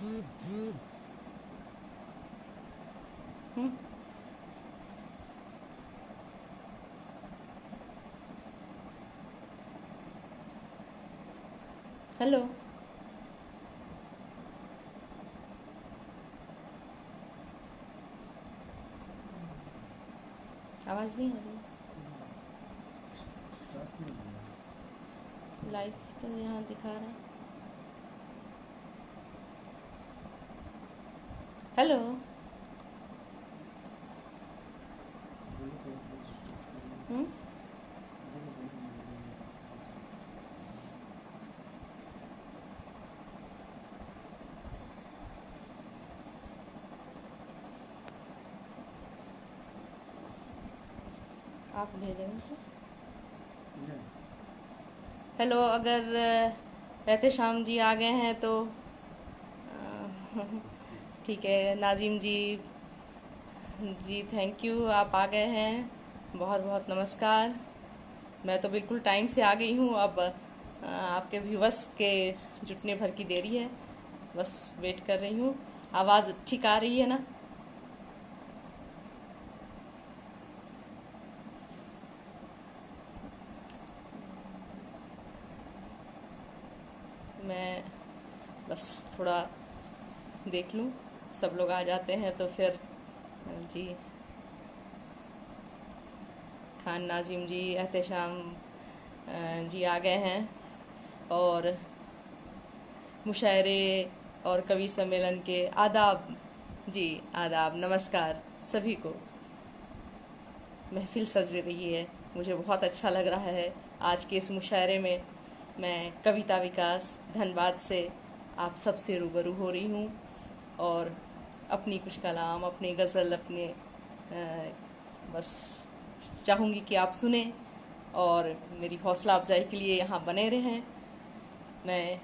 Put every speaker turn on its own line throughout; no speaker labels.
हम्म, hello. आवाज़ नहीं आ रही। लाइव तो यहाँ दिखा रहा है। हेलो। हम्म, आप भेजेंगे तो। हेलो, अगर रहते शाम जी आ गए हैं तो ठीक है। नाजिम जी, जी थैंक यू, आप आ गए हैं, बहुत बहुत नमस्कार। मैं तो बिल्कुल टाइम से आ गई हूँ। अब आपके व्यूवर्स के जुटने भर की देरी है, बस वेट कर रही हूँ। आवाज़ ठीक आ रही है ना? मैं बस थोड़ा देख लूँ, सब लोग आ जाते हैं तो फिर। जी, खान नाजिम जी, एहतेशाम जी आ गए हैं। और मुशायरे और कवि सम्मेलन के आदाब। जी, आदाब, नमस्कार सभी को। महफिल सज रही है, मुझे बहुत अच्छा लग रहा है। आज के इस मुशायरे में मैं कविता विकास धनबाद से आप सबसे रूबरू हो रही हूँ, और अपनी कुछ कलाम, अपनी गज़ल, अपने बस चाहूँगी कि आप सुने और मेरी हौसला अफजाई के लिए यहाँ बने रहें। मैं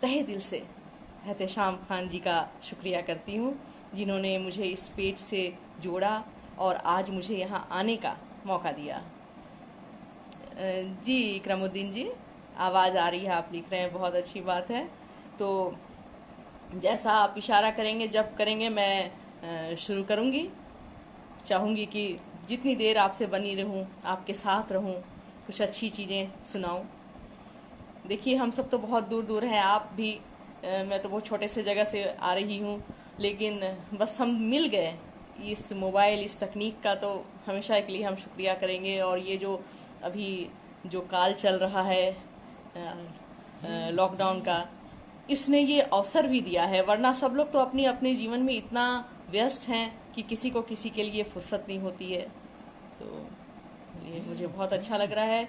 तहे दिल से एहतेशाम खान जी का शुक्रिया करती हूँ, जिन्होंने मुझे इस पेज से जोड़ा और आज मुझे यहाँ आने का मौका दिया। जी इकरामुद्दीन जी, आवाज़ आ रही है, आप लिख रहे हैं, बहुत अच्छी बात है। तो जैसा आप इशारा करेंगे, जब करेंगे मैं शुरू करूँगी। चाहूँगी कि जितनी देर आपसे बनी रहूँ, आपके साथ रहूँ, कुछ अच्छी चीज़ें सुनाऊँ। देखिए, हम सब तो बहुत दूर दूर हैं, आप भी मैं तो बहुत छोटे से जगह से आ रही हूँ, लेकिन बस हम मिल गए। इस मोबाइल, इस तकनीक का तो हमेशा के लिए हम शुक्रिया करेंगे। और ये जो अभी जो काल चल रहा है लॉकडाउन का, इसने ये अवसर भी दिया है, वरना सब लोग तो अपने अपने जीवन में इतना व्यस्त हैं कि किसी को किसी के लिए फुर्सत नहीं होती है। तो ये मुझे बहुत अच्छा लग रहा है,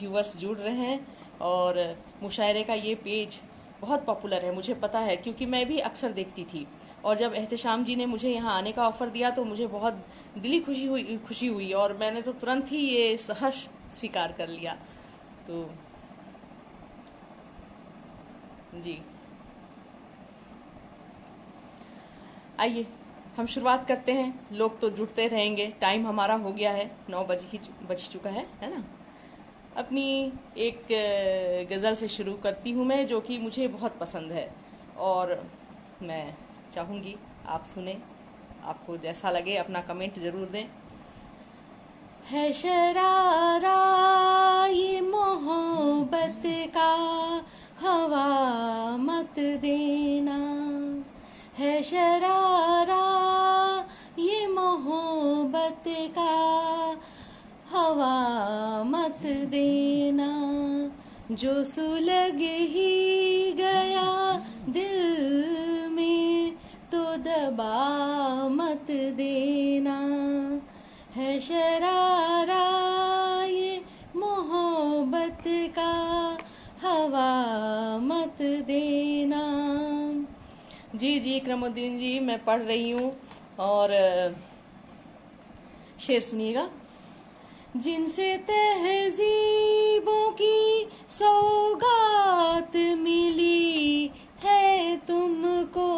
व्यूवर्स जुड़ रहे हैं। और मुशायरे का ये पेज बहुत पॉपुलर है, मुझे पता है, क्योंकि मैं भी अक्सर देखती थी। और जब एहतेशाम जी ने मुझे यहाँ आने का ऑफ़र दिया तो मुझे बहुत दिली खुशी हुई और मैंने तो तुरंत ही ये सहर्ष स्वीकार कर लिया। तो जी, आइए हम शुरुआत करते हैं। लोग तो जुड़ते रहेंगे, टाइम हमारा हो गया है, 9 बज चुका है ना। अपनी एक गज़ल से शुरू करती हूँ मैं, जो कि मुझे बहुत पसंद है, और मैं चाहूँगी आप सुने। आपको जैसा लगे अपना कमेंट ज़रूर दें। है शरारा ये मोहब्बत का, हवा मत देना। है शरारा ये मोहब्बत का, हवा मत देना। जो सुलग ही गया दिल में तो दबा मत देना। है शरारा ये मोहब्बत का, हवा मत देना। जी जी इकरामुद्दीन जी, मैं पढ़ रही हूँ, और शेर सुनिएगा। जिनसे तहजीबों की सौगात मिली है तुमको,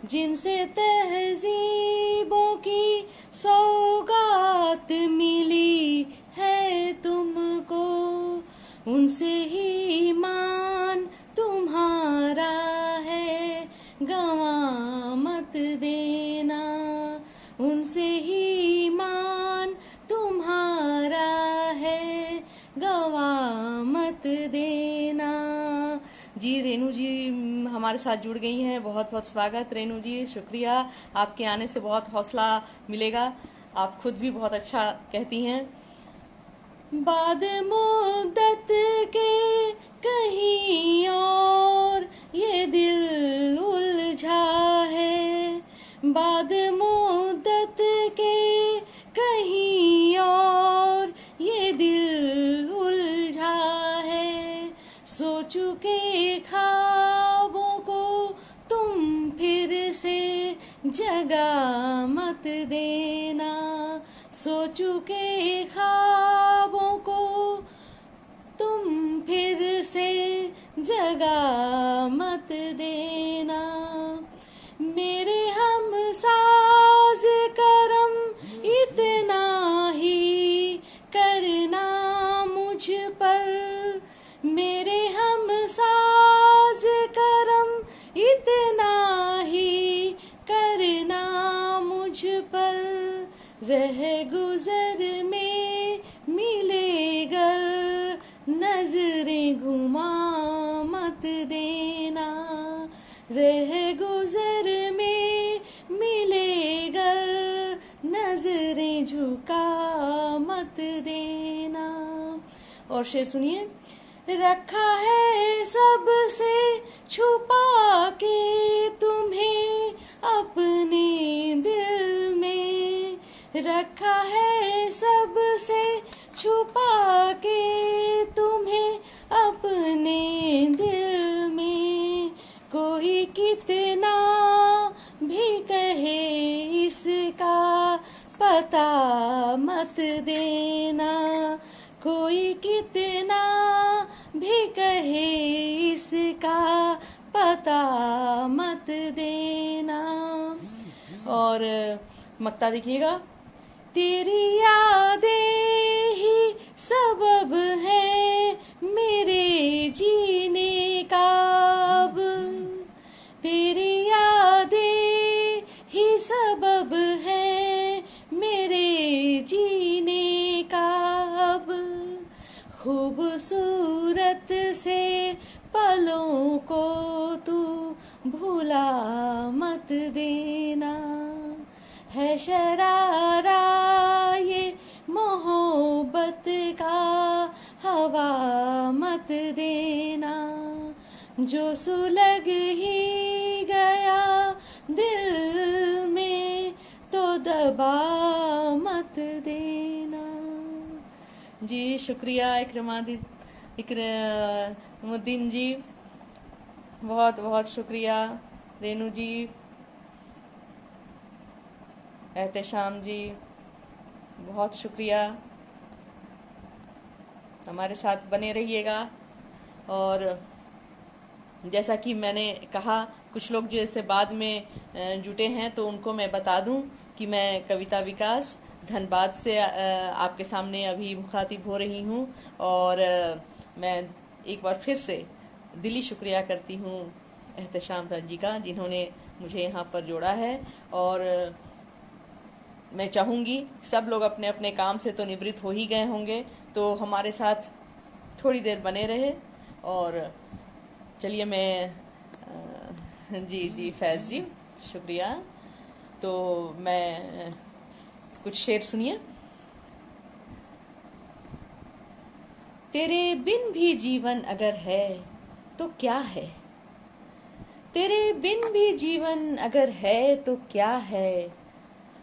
जिनसे तहजीबों की सौगात मिली है तुमको, उनसे ही ईमान तुम्हारा जी रेनू जी हमारे साथ जुड़ गई हैं। बहुत बहुत स्वागत रेनू जी, शुक्रिया। आपके आने से बहुत हौसला मिलेगा। आप खुद भी बहुत अच्छा कहती हैं। बाद मुद्दत के कहीं और ये दिल उलझा है, बाद मुद्दत के कहीं और ये दिल उलझा है। सो चुके ख्वाबों को तुम फिर से जगा मत देना, सो चुके ख्वाबों को तुम फिर से जगा मत देना। मेरे हम साज करम इतना ही करना मुझ पर, मेरे हम साज करम इतना ही करना मुझ पर। रह गुजर में मिलेगा नजरें घुमा मत देना, रह गुजर में मिलेगा नजरें झुका मत देना। और शेर सुनिए। रखा है सबसे छुपा के तुम्हें अपने दिल में, रखा है सबसे छुपा के तुम्हें अपने दिल में। कोई कितना भी कहे इसका पता मत देना, कोई कितना भी कहे इसका पता मत देना। और मक्ता देखिएगा। तेरी यादें ही सबब है मेरे जीने का अब, तेरी यादें ही सबब है मेरे जीने का अब। खूबसूरत से पलों को तू भुला मत देना, है शरारा ये मोहब्बत का हवा मत देना। जो सुलग ही गया दिल में तो दबा मत देना। जी शुक्रिया इकरामुद्दीन जी, बहुत बहुत शुक्रिया। रेनू जी, एहतेशाम जी, बहुत शुक्रिया। हमारे साथ बने रहिएगा। और जैसा कि मैंने कहा, कुछ लोग जैसे बाद में जुटे हैं तो उनको मैं बता दूं कि मैं कविता विकास धनबाद से आपके सामने अभी मुखातिब हो रही हूं। और मैं एक बार फिर से दिली शुक्रिया करती हूं एहतेशाम जी का, जिन्होंने मुझे यहाँ पर जोड़ा है। और मैं चाहूँगी सब लोग अपने अपने काम से तो निवृत्त हो ही गए होंगे, तो हमारे साथ थोड़ी देर बने रहे। और चलिए मैं जी फैज़ जी शुक्रिया। तो मैं कुछ शेर सुनिए। तेरे बिन भी जीवन अगर है तो क्या है, तेरे बिन भी जीवन अगर है तो क्या है।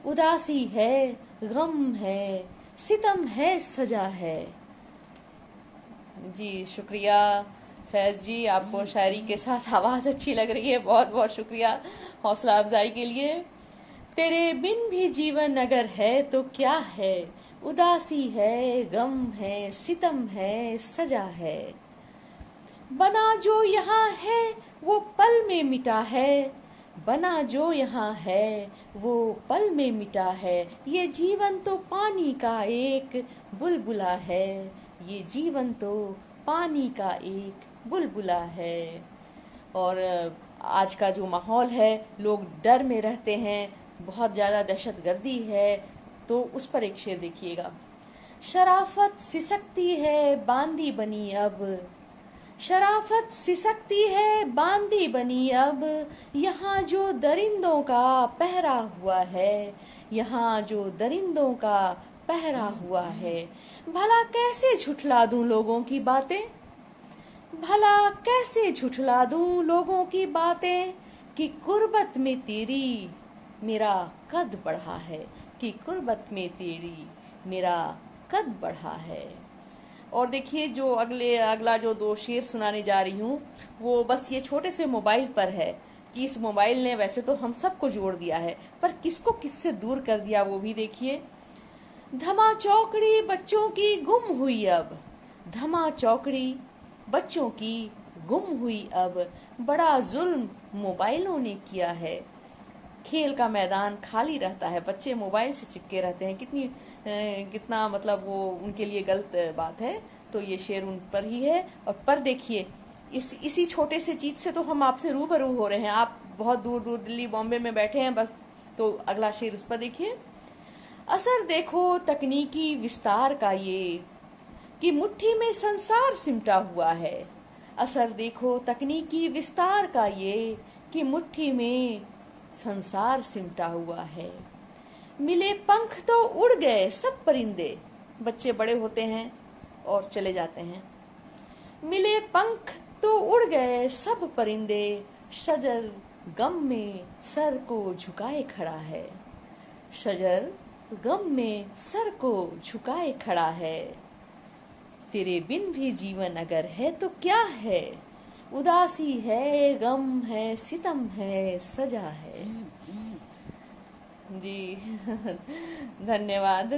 उदासी है, गम है, सितम है, सजा है। जी शुक्रिया फैज़ जी, आपको शायरी के साथ आवाज़ अच्छी लग रही है, बहुत बहुत शुक्रिया हौसला अफजाई के लिए। तेरे बिन भी जीवन अगर है तो क्या है, उदासी है, गम है, सितम है, सजा है। बना जो यहाँ है वो पल में मिटा है, बना जो यहाँ है वो पल में मिटा है। ये जीवन तो पानी का एक बुलबुला है, ये जीवन तो पानी का एक बुलबुला है। और आज का जो माहौल है, लोग डर में रहते हैं, बहुत ज़्यादा दहशतगर्दी है, तो उस पर एक शेर देखिएगा। शराफत सिसकती है बांदी बनी अब, शराफत सिसकती है बांदी बनी अब, यहाँ जो दरिंदों का पहरा हुआ है, यहाँ जो दरिंदों का पहरा हुआ है। भला कैसे झुठला दूं लोगों की बातें, भला कैसे झुठला दूं लोगों की बातें, कि कुर्बत में तेरी मेरा कद बढ़ा है, कि कुर्बत में तेरी मेरा कद बढ़ा है। और देखिए जो अगला जो दो शेर सुनाने जा रही हूँ वो बस ये छोटे से मोबाइल पर है कि इस मोबाइल ने वैसे तो हम सबको जोड़ दिया है पर किसको किससे दूर कर दिया वो भी देखिए। धमा चौकड़ी बच्चों की गुम हुई अब, धमा चौकड़ी बच्चों की गुम हुई अब, बड़ा जुल्म मोबाइलों ने किया है। खेल का मैदान खाली रहता है, बच्चे मोबाइल से चिपके रहते हैं, कितना मतलब वो उनके लिए गलत बात है। तो ये शेर उन पर ही है। और पर देखिए इसी छोटे से चीज़ से तो हम आपसे रूबरू हो रहे हैं, आप बहुत दूर दूर दिल्ली बॉम्बे में बैठे हैं बस। तो अगला शेर उस पर देखिए। असर देखो तकनीकी विस्तार का ये, कि मुट्ठी में संसार सिमटा हुआ है। असर देखो तकनीकी विस्तार का ये, कि मुट्ठी में संसार सिमटा हुआ है। मिले पंख तो उड़ गए सब परिंदे, बच्चे बड़े होते हैं और चले जाते हैं। मिले पंख तो उड़ गए सब परिंदे, शजर गम में सर को झुकाए खड़ा है, शजर गम में सर को झुकाए खड़ा है। तेरे बिन भी जीवन अगर है तो क्या है, उदासी है गम है सितम है सजा है। जी धन्यवाद।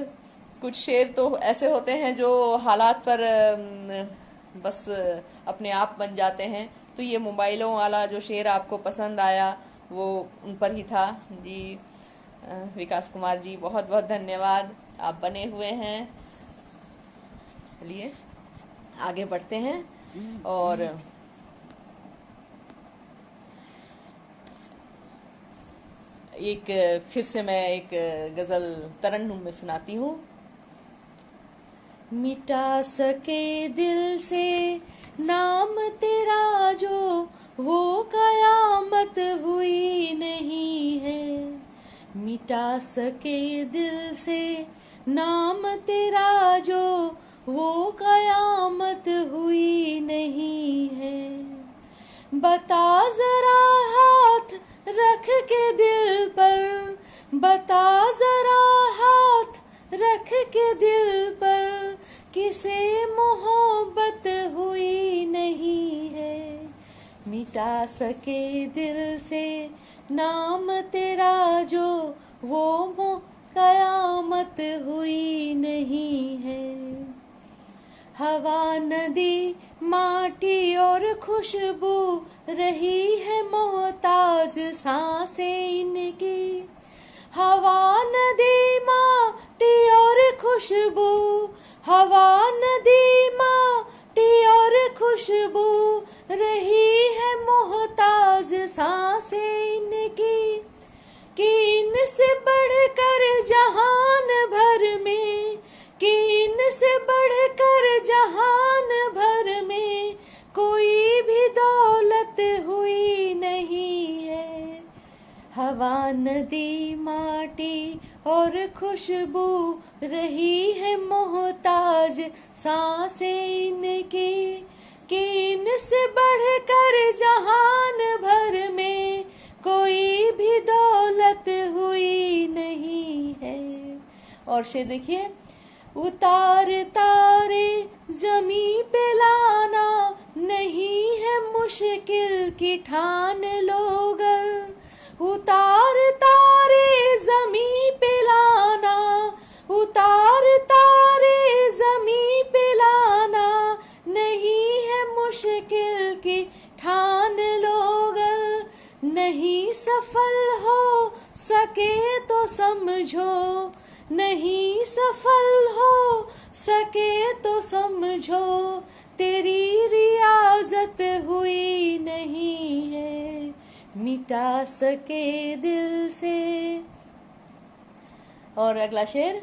कुछ शेर तो ऐसे होते हैं जो हालात पर बस अपने आप बन जाते हैं। तो ये मोबाइलों वाला जो शेर आपको पसंद आया वो उन पर ही था जी। विकास कुमार जी बहुत बहुत धन्यवाद, आप बने हुए हैं। चलिए आगे बढ़ते हैं और फिर से मैं एक गज़ल तरन्नुम में सुनाती हूँ। मिटा सके दिल से नाम तेरा जो, वो कयामत हुई नहीं है। मिटा सके दिल से नाम तेरा जो, वो कयामत हुई नहीं है। बता जरा हाथ रख के दिल पर, बता जरा हाथ रख के दिल पर, किसे मोहब्बत हुई नहीं है। मिटा सके दिल से नाम तेरा जो, वो कयामत हुई नहीं है। हवा नदी माटी और खुशबू रही है मोहताज सांसें इनकी। हवा नदी माटी और खुशबू, हवा नदी माटी और खुशबू रही है मोहताज सांसें इनकी। कि इनसे बढ़कर जहान भर में, कि इनसे बढ़कर जहान भर में कोई भी दौलत हुई नहीं है। हवा नदी माटी और खुशबू रही है मोहताज सांसें इनकी। कि इनसे बढ़कर जहान भर में कोई भी दौलत हुई नहीं है। और शेर देखिए। उतार तारे जमी पे लाना नहीं है मुश्किल की ठान लो गर। उतार तारे जमी पे लाना, उतार तारे जमी पे लाना नहीं है मुश्किल की ठान लो गर। नहीं सफल हो सके तो समझो, नहीं सफल हो सके तो समझो, तेरी रियाजत हुई नहीं है। मिटा सके दिल से। और अगला शेर।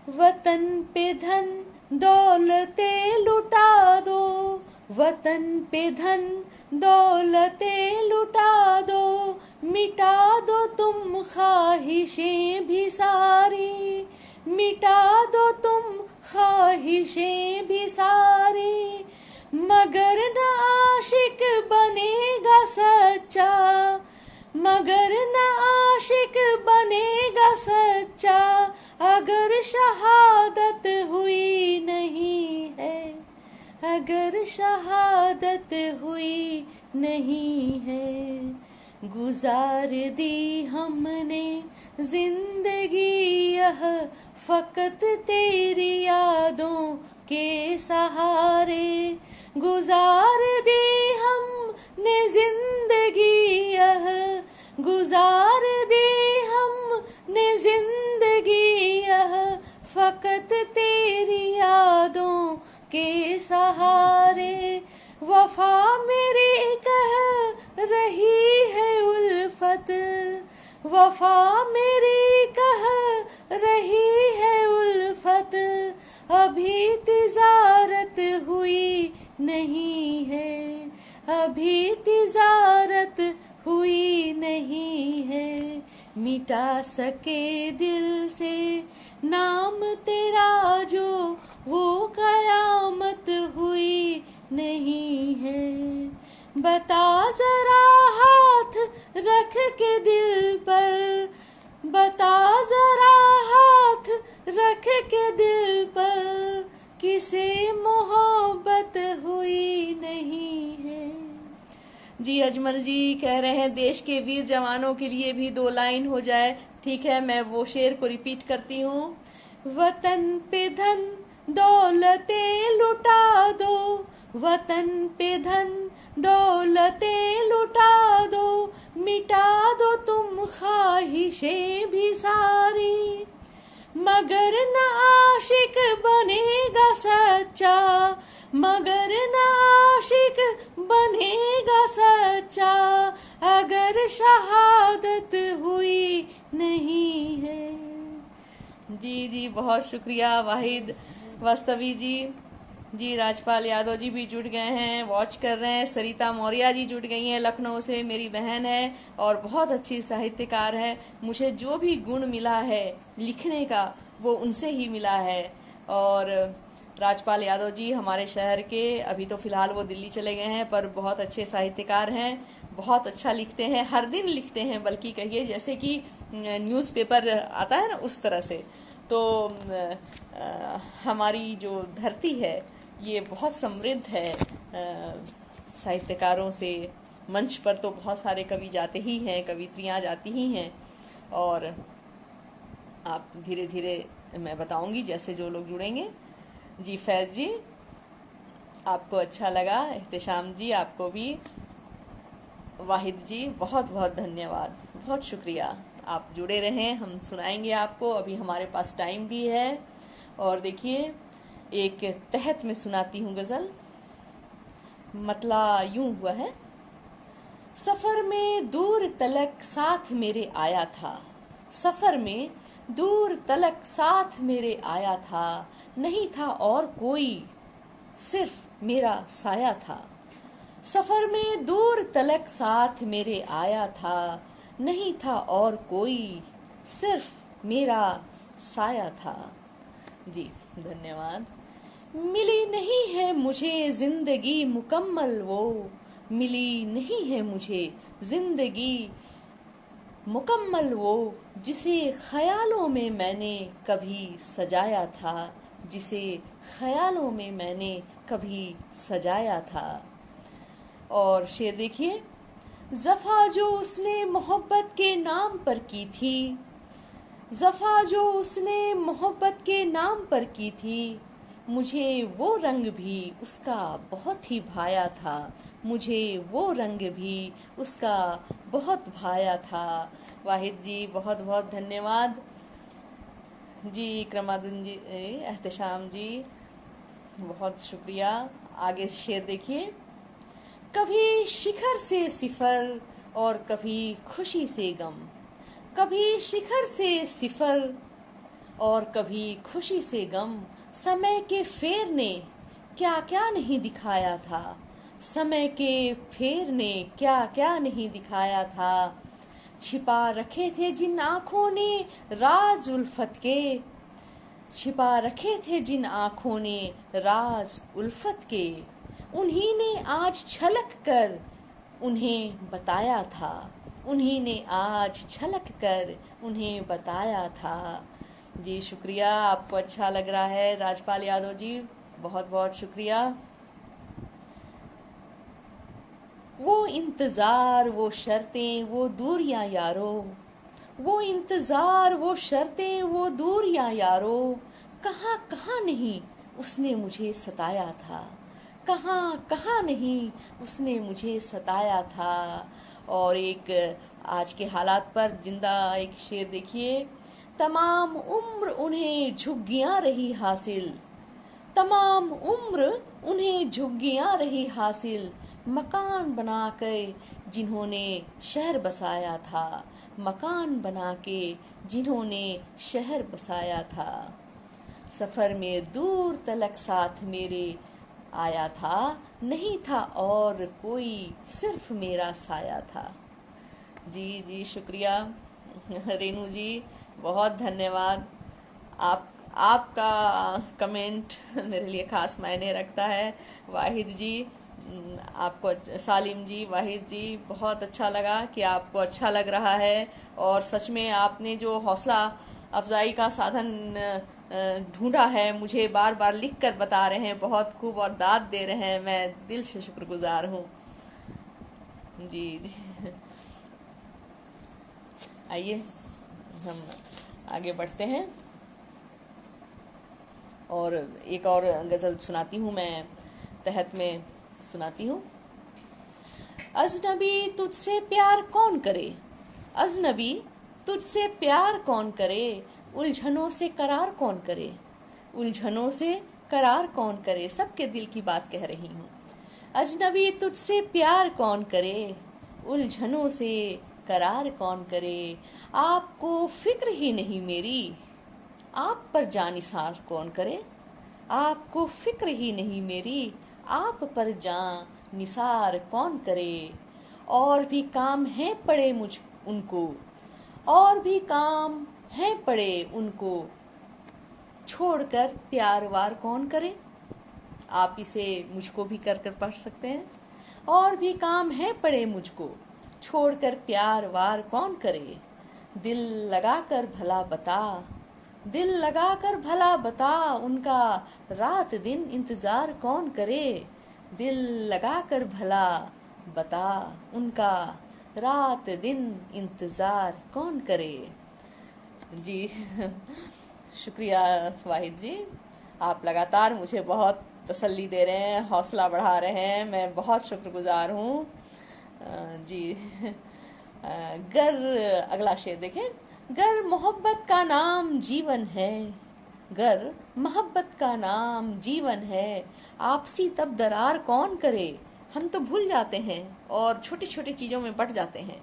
वतन पे धन दौलते लुटा दो, वतन पे धन दौलतें लुटा दो, मिटा दो तुम ख्वाहिशें भी सारी, मिटा दो तुम ख्वाहिशें भी सारी। मगर न आशिक बनेगा सच्चा, मगर न आशिक बनेगा सच्चा, अगर शहादत हुई नहीं है, अगर शहादत हुई नहीं है। गुजार दी हमने जिंदगी यह फकत तेरी यादों के सहारे, गुजार दी हमने जिंदगी यह, गुजार दी हमने जिंदगी यह फकत तेरी यादों के सहारे। वफा मेरी कह रही है उल्फत, वफा मेरी कह रही है उल्फत, अभी तिजारत हुई नहीं है, अभी तिजारत हुई नहीं है। मिटा सके दिल से नाम तेरा जो, वो कयामत हुई नहीं है। बता जरा हाथ रख के दिल पर, बता जरा हाथ रख के दिल पर, किसे मोहब्बत हुई नहीं है। जी अजमल जी कह रहे हैं देश के वीर जवानों के लिए भी 2 लाइन हो जाए। ठीक है, मैं वो शेर को रिपीट करती हूँ। वतन पे धन दौलतें लुटा दो, वतन पे धन दौलतें लुटा दो, मिटा दो तुम ख्वाहिशें भी सारी। मगर न आशिक बनेगा सच्चा, मगर न आशिक बनेगा सच्चा, अगर शहादत हुई नहीं है। जी बहुत शुक्रिया वाहिद वास्तवी जी। जी राजपाल यादव जी भी जुड़ गए हैं, वॉच कर रहे हैं। सरिता मौर्य जी जुड़ गई हैं लखनऊ से, मेरी बहन है और बहुत अच्छी साहित्यकार है। मुझे जो भी गुण मिला है लिखने का वो उनसे ही मिला है। और राजपाल यादव जी हमारे शहर के, अभी तो फ़िलहाल वो दिल्ली चले गए हैं, पर बहुत अच्छे साहित्यकार हैं, बहुत अच्छा लिखते हैं, हर दिन लिखते हैं, बल्कि कहिए जैसे कि न्यूज़पेपर आता है ना उस तरह से। तो हमारी जो धरती है ये बहुत समृद्ध है साहित्यकारों से। मंच पर तो बहुत सारे कवि जाते ही हैं, कवित्रियाँ जाती ही हैं, और आप धीरे धीरे मैं बताऊंगी जैसे जो लोग जुड़ेंगे। जी फैज़ जी आपको अच्छा लगा, एहतशाम जी आपको भी, वाहिद जी बहुत बहुत धन्यवाद, बहुत शुक्रिया। आप जुड़े रहें, हम सुनाएंगे आपको, अभी हमारे पास टाइम भी है। और देखिए एक तहत में सुनाती हूँ गज़ल। मतला यूं हुआ है। सफ़र में दूर तलक साथ मेरे आया था, सफ़र में दूर तलक साथ मेरे आया था, नहीं था और कोई सिर्फ मेरा साया था। सफ़र में दूर तलक साथ मेरे आया था, नहीं था और कोई सिर्फ मेरा साया था। जी धन्यवाद। मिली नहीं है मुझे ज़िंदगी मुकम्मल वो, मिली नहीं है मुझे ज़िंदगी मुकम्मल वो, जिसे ख़यालों में मैंने कभी सजाया था, जिसे ख़यालों में मैंने कभी सजाया था। और शेर देखिए। ज़फ़ा जो उसने मोहब्बत के नाम पर की थी, ज़फ़ा जो उसने मोहब्बत के नाम पर की थी, मुझे वो रंग भी उसका बहुत ही भाया था, मुझे वो रंग भी उसका बहुत भाया था। वाहिद जी बहुत बहुत धन्यवाद। जी क्रमादुन जी, एहतशाम जी बहुत शुक्रिया। आगे शेर देखिए। कभी शिखर से सिफर और कभी खुशी से गम, कभी शिखर से सिफर और कभी खुशी से गम, समय के फेर ने क्या क्या नहीं दिखाया था, समय के फेर ने क्या क्या नहीं दिखाया था। छिपा रखे थे जिन आँखों ने राज उल्फत के, छिपा रखे थे जिन आँखों ने राज उल्फत के, उन्हीं ने आज छलक कर उन्हें बताया था, उन्हीं ने आज छलक कर उन्हें बताया था। जी शुक्रिया, आपको अच्छा लग रहा है राजपाल यादव जी, बहुत बहुत शुक्रिया। वो इंतज़ार वो शर्तें वो दूरियां यारो, वो इंतज़ार वो शर्तें वो दूरियां यारो, कहाँ कहाँ नहीं उसने मुझे सताया था, कहाँ कहाँ नहीं उसने मुझे सताया था। और एक आज के हालात पर जिंदा एक शेर देखिए, तमाम उम्र उन्हें झुग्गियाँ रही हासिल, तमाम उम्र उन्हें झुग्गियाँ रही हासिल, मकान बना के जिन्होंने शहर बसाया था, मकान बना के जिन्होंने शहर बसाया था। सफ़र में दूर तलक साथ मेरे आया था, नहीं था और कोई सिर्फ मेरा साया था। जी जी शुक्रिया रेनू जी, बहुत धन्यवाद। आपका कमेंट मेरे लिए ख़ास मायने रखता है। वाहिद जी, आपको, सालिम जी, वाहिद जी, बहुत अच्छा लगा कि आपको अच्छा लग रहा है। और सच में आपने जो हौसला अफजाई का साधन ढूंढा है, मुझे बार बार लिख कर बता रहे हैं, बहुत खूब और दाद दे रहे हैं, मैं दिल से शुक्रगुजार हूँ। जी आइए हम आगे बढ़ते हैं और एक और गज़ल सुनाती हूँ मैं, तहत में सुनाती हूँ। अजनबी तुझसे प्यार कौन करे, अजनबी तुझसे प्यार कौन करे, उलझनों से करार कौन करे, उलझनों से करार कौन करे, सबके दिल की बात कह रही हूँ। अजनबी तुझसे प्यार कौन करे, उलझनों से करार कौन करे, आपको फिक्र ही नहीं मेरी, आप पर जानिसार कौन करे, आपको फिक्र ही नहीं मेरी, आप पर जान निसार कौन करे। और भी काम हैं पड़े मुझ उनको, और भी काम हैं पड़े उनको, छोड़कर प्यार वार कौन करे। आप इसे मुझको भी कर पढ़ सकते हैं। और भी काम हैं पड़े मुझको, छोड़कर प्यार वार कौन करे। दिल लगा कर भला बता, दिल लगा कर भला बता, उनका रात दिन इंतज़ार कौन करे। दिल लगा कर भला बता, उनका रात दिन इंतज़ार कौन करे। जी शुक्रिया वाहिद जी, आप लगातार मुझे बहुत तसल्ली दे रहे हैं, हौसला बढ़ा रहे हैं, मैं बहुत शुक्रगुजार हूँ। जी गर अगला शेर देखें। गर मोहब्बत का नाम जीवन है, गर मोहब्बत का नाम जीवन है, आपसी तब दरार कौन करे। हम तो भूल जाते हैं और छोटी छोटी चीज़ों में बट जाते हैं।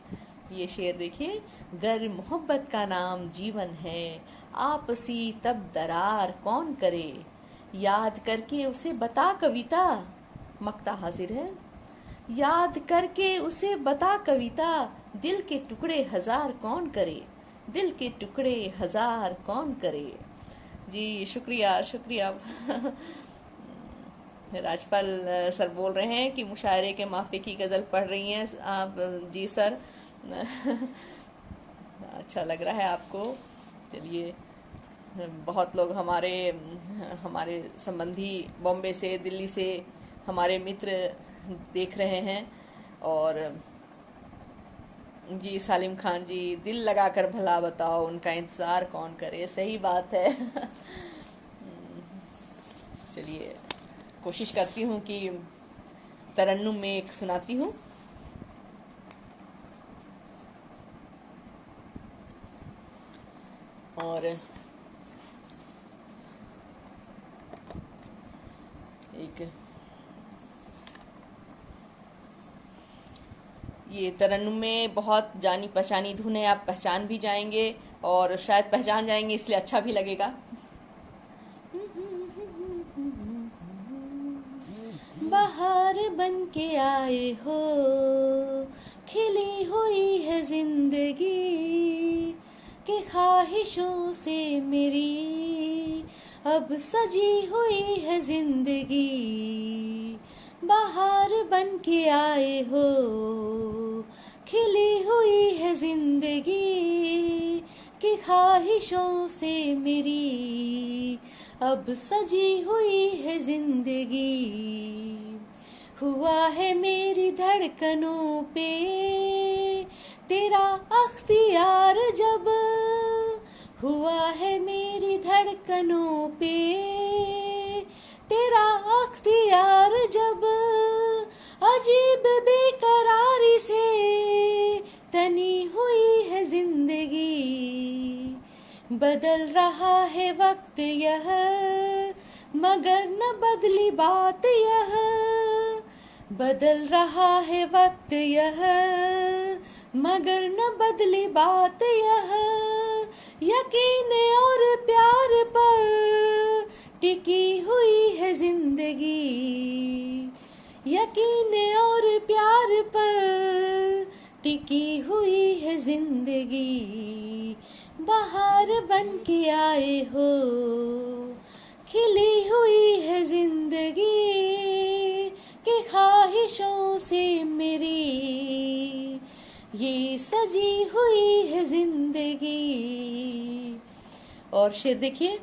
ये शेर देखिए, गर मोहब्बत का नाम जीवन है, आपसी तब दरार कौन करे। याद करके उसे बता कविता, मक्ता हाजिर है। याद करके उसे बता कविता, दिल के टुकड़े हजार कौन करे, दिल के टुकड़े हजार कौन करे। जी शुक्रिया शुक्रिया राजपाल सर बोल रहे हैं कि मुशायरे के माफी की गज़ल पढ़ रही हैं आप। जी सर अच्छा लग रहा है आपको। चलिए, बहुत लोग हमारे हमारे संबंधी बॉम्बे से, दिल्ली से हमारे मित्र देख रहे हैं। और जी सालिम खान जी, दिल लगा कर भला बताओ, उनका इंतज़ार कौन करे। सही बात है चलिए, कोशिश करती हूँ कि तरन्नुम में एक सुनाती हूँ। और एक ये तरन्नुम में बहुत जानी पहचानी धुन है, आप पहचान भी जाएंगे और शायद पहचान जाएंगे, इसलिए अच्छा भी लगेगा। के आए हो, खिली हुई है जिंदगी के ख्वाहिशों से मेरी, अब सजी हुई है जिंदगी। बाहर बन के आए हो, खिली हुई है जिंदगी की ख्वाहिशों से मेरी, अब सजी हुई है जिंदगी। हुआ है मेरी धड़कनों पे तेरा अख्तियार जब, हुआ है मेरी धड़कनों पे तेरा अख्तियार जब, अजीब बेकरारी से तनी हुई है जिंदगी। बदल रहा है वक्त यह, मगर न बदली बात यह, बदल रहा है वक्त यह, मगर न बदली बात यह। यकीन और प्यार पर टिकी हुई है जिंदगी, यकीन और प्यार पर टिकी हुई है जिंदगी। बाहर बन के आए हो, खिली हुई है जिंदगी के ख्वाहिशों से मेरी, ये सजी हुई है जिंदगी। और शेर देखिए,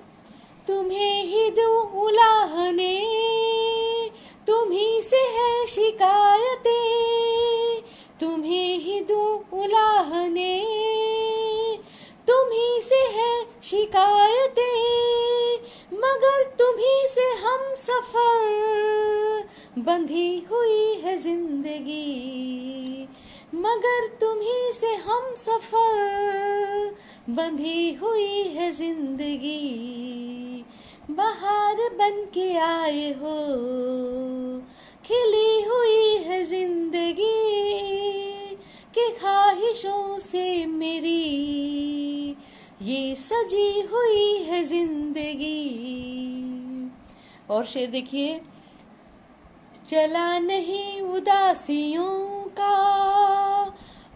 तुम्हें ही दूं उलाहने, तुम्ही से है शिकायतें, तुम्हें ही दूं उलाहने, तुम्ही से है शिकायतें, मगर तुम्ही से हम सफर बंधी हुई है जिंदगी, मगर तुम्ही से हम सफर बंधी हुई है जिंदगी। बाहर बन के आए हो, खिली हुई है जिंदगी के ख्वाहिशों से मेरी, ये सजी हुई है जिंदगी। और शेर देखिए, चला नहीं उदासियों का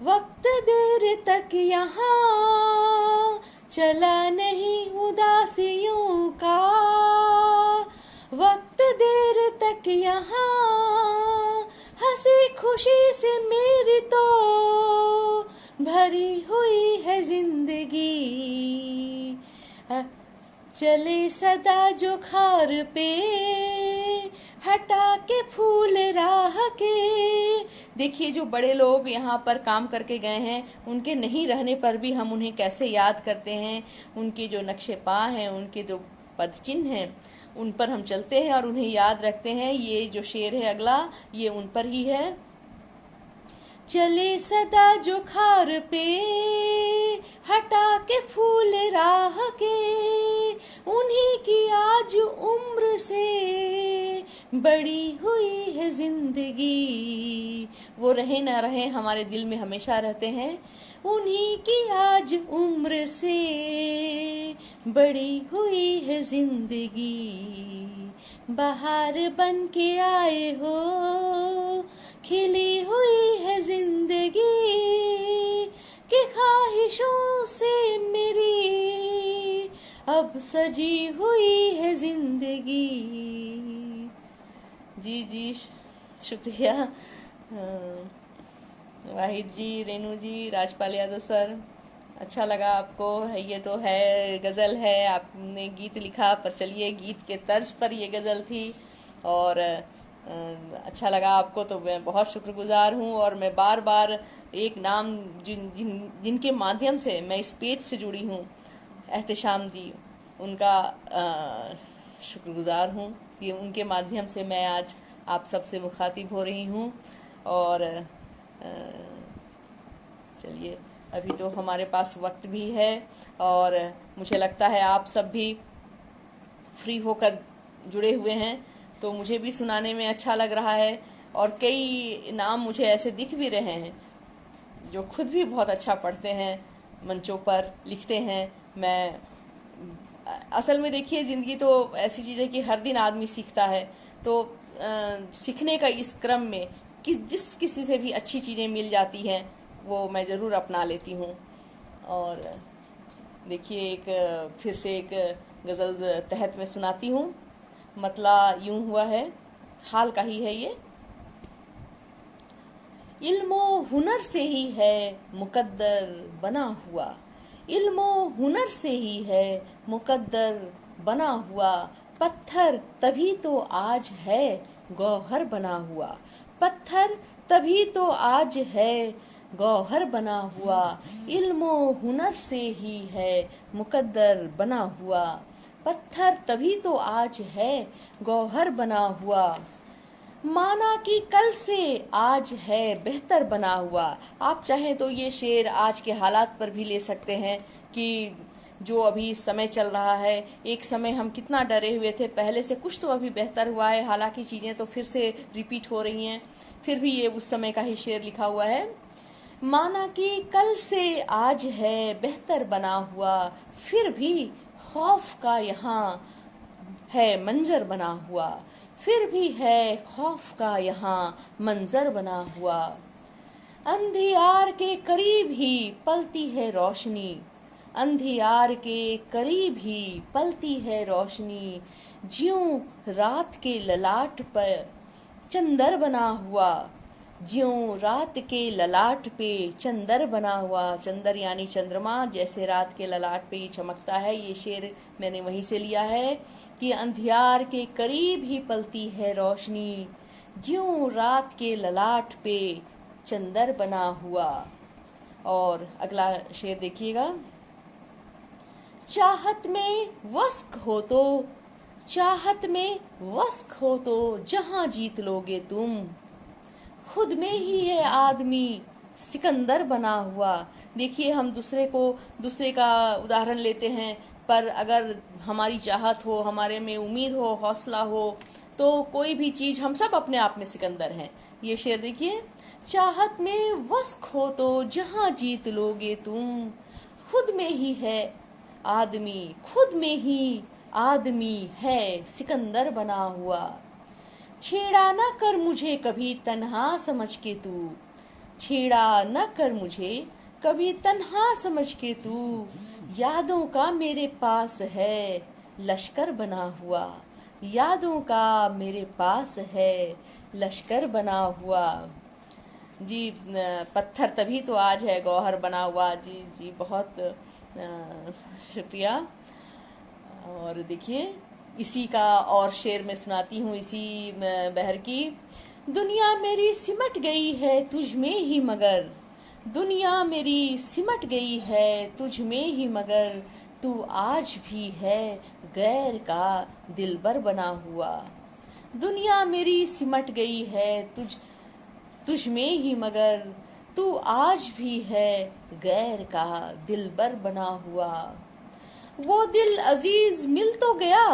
वक्त देर तक यहाँ, चला नहीं उदासियों का वक्त देर तक यहाँ, हंसी खुशी से मेरी तो भरी हुई है जिंदगी। चले सदा जो खार पे हटा के फूल राह के। देखिए, जो बड़े लोग यहाँ पर काम करके गए हैं, उनके नहीं रहने पर भी हम उन्हें कैसे याद करते हैं। उनके जो नक्शे पा हैं, उनके जो पदचिन्ह हैं, उन पर हम चलते हैं और उन्हें याद रखते हैं। ये जो शेर है अगला, ये उन पर ही है। चले सदा जो खार पे हटा के फूल राह के, उन्हीं की आज उम्र से बड़ी हुई है जिंदगी। वो रहे ना रहे, हमारे दिल में हमेशा रहते हैं। उन्हीं की आज उम्र से बड़ी हुई है जिंदगी। बाहर बन के आए हो, खिली हुई है जिंदगी कि ख्वाहिशों से मेरी अब सजी हुई है जिंदगी। जी जी, शुक्रिया वाहिद जी, रेनू जी, राजपाल यादव सर। अच्छा लगा आपको। ये तो है गज़ल है, आपने गीत लिखा, पर चलिए गीत के तर्ज पर ये गज़ल थी और अच्छा लगा आपको, तो मैं बहुत शुक्रगुजार हूँ। और मैं बार बार एक नाम जिनके माध्यम से मैं इस पेज से जुड़ी हूँ, एहतशाम जी, उनका शुक्रगुजार हूँ कि उनके माध्यम से मैं आज आप सबसे मुखातिब हो रही हूँ। और चलिए, अभी तो हमारे पास वक्त भी है और मुझे लगता है आप सब भी फ्री होकर जुड़े हुए हैं, तो मुझे भी सुनाने में अच्छा लग रहा है। और कई नाम मुझे ऐसे दिख भी रहे हैं जो खुद भी बहुत अच्छा पढ़ते हैं, मंचों पर लिखते हैं। मैं असल में देखिए, ज़िंदगी तो ऐसी चीज़ है कि हर दिन आदमी सीखता है, तो सीखने का इस क्रम में जिस किसी से भी अच्छी चीज़ें मिल जाती हैं वो मैं ज़रूर अपना लेती हूँ। और देखिए एक फिर से एक गज़ल तहत में सुनाती हूँ। मतला यूं हुआ है, हाल का ही है ये। इल्मो हुनर से ही है मुकद्दर बना हुआ, इल्मो हुनर से ही है मुकद्दर बना हुआ, पत्थर तभी तो आज है गौहर बना हुआ, पत्थर तभी तो आज है गौहर बना हुआ, इल्मो हुनर से ही है मुकद्दर बना हुआ, पत्थर तभी तो आज है गौहर बना हुआ, माना कि कल से आज है बेहतर बना हुआ। आप चाहें तो ये शेर आज के हालात पर भी ले सकते हैं कि जो अभी समय चल रहा है, एक समय हम कितना डरे हुए थे, पहले से कुछ तो अभी बेहतर हुआ है, हालांकि चीज़ें तो फिर से रिपीट हो रही हैं, फिर भी ये उस समय का ही शेर लिखा हुआ है। माना कि कल से आज है बेहतर बना हुआ, फिर भी खौफ का यहाँ है मंजर बना हुआ, फिर भी है खौफ का यहाँ मंजर बना हुआ, अंधियार के करीब ही पलती है रोशनी, अंधियार के करीब ही पलती है रोशनी, ज्यों रात के ललाट पर चंदर बना हुआ, ज्यों रात के ललाट पे चंदर बना हुआ, चंदर यानी चंद्रमा, जैसे रात के ललाट पे ही चमकता है। ये शेर मैंने वहीं से लिया है कि अंधियार के करीब ही पलती है रोशनी, ज्यों रात के ललाट पे चंदर बना हुआ। और अगला शेर देखिएगा। चाहत में वस्क हो तो, चाहत में वस्क हो तो जहां जीत लोगे तुम, खुद में ही है आदमी सिकंदर बना हुआ। देखिए हम दूसरे का उदाहरण लेते हैं, पर अगर हमारी चाहत हो, हमारे में उम्मीद हो, हौसला हो, तो कोई भी चीज़, हम सब अपने आप में सिकंदर हैं। ये शेर देखिए। चाहत में वस्क हो तो जहां जीत लोगे तुम, खुद में ही है आदमी, खुद में ही आदमी है सिकंदर बना हुआ। छेड़ा न कर मुझे कभी तन्हा समझ के तू, छेड़ा न कर मुझे कभी तन्हा समझ के तू, यादों का मेरे पास है लश्कर बना हुआ, यादों का मेरे पास है लश्कर बना हुआ। जी पत्थर तभी तो आज है गौहर बना हुआ। जी जी बहुत शुक्रिया। और देखिए इसी का और शेर में सुनाती हूँ, इसी बहर की। दुनिया मेरी सिमट गई है तुझ में ही मगर, दुनिया मेरी सिमट गई है तुझ में ही मगर, तू आज भी है गैर का दिलबर बना हुआ, दुनिया मेरी सिमट गई है तुझ में ही मगर, तू आज भी है गैर का दिलबर बना हुआ। वो दिल अजीज मिल तो गया,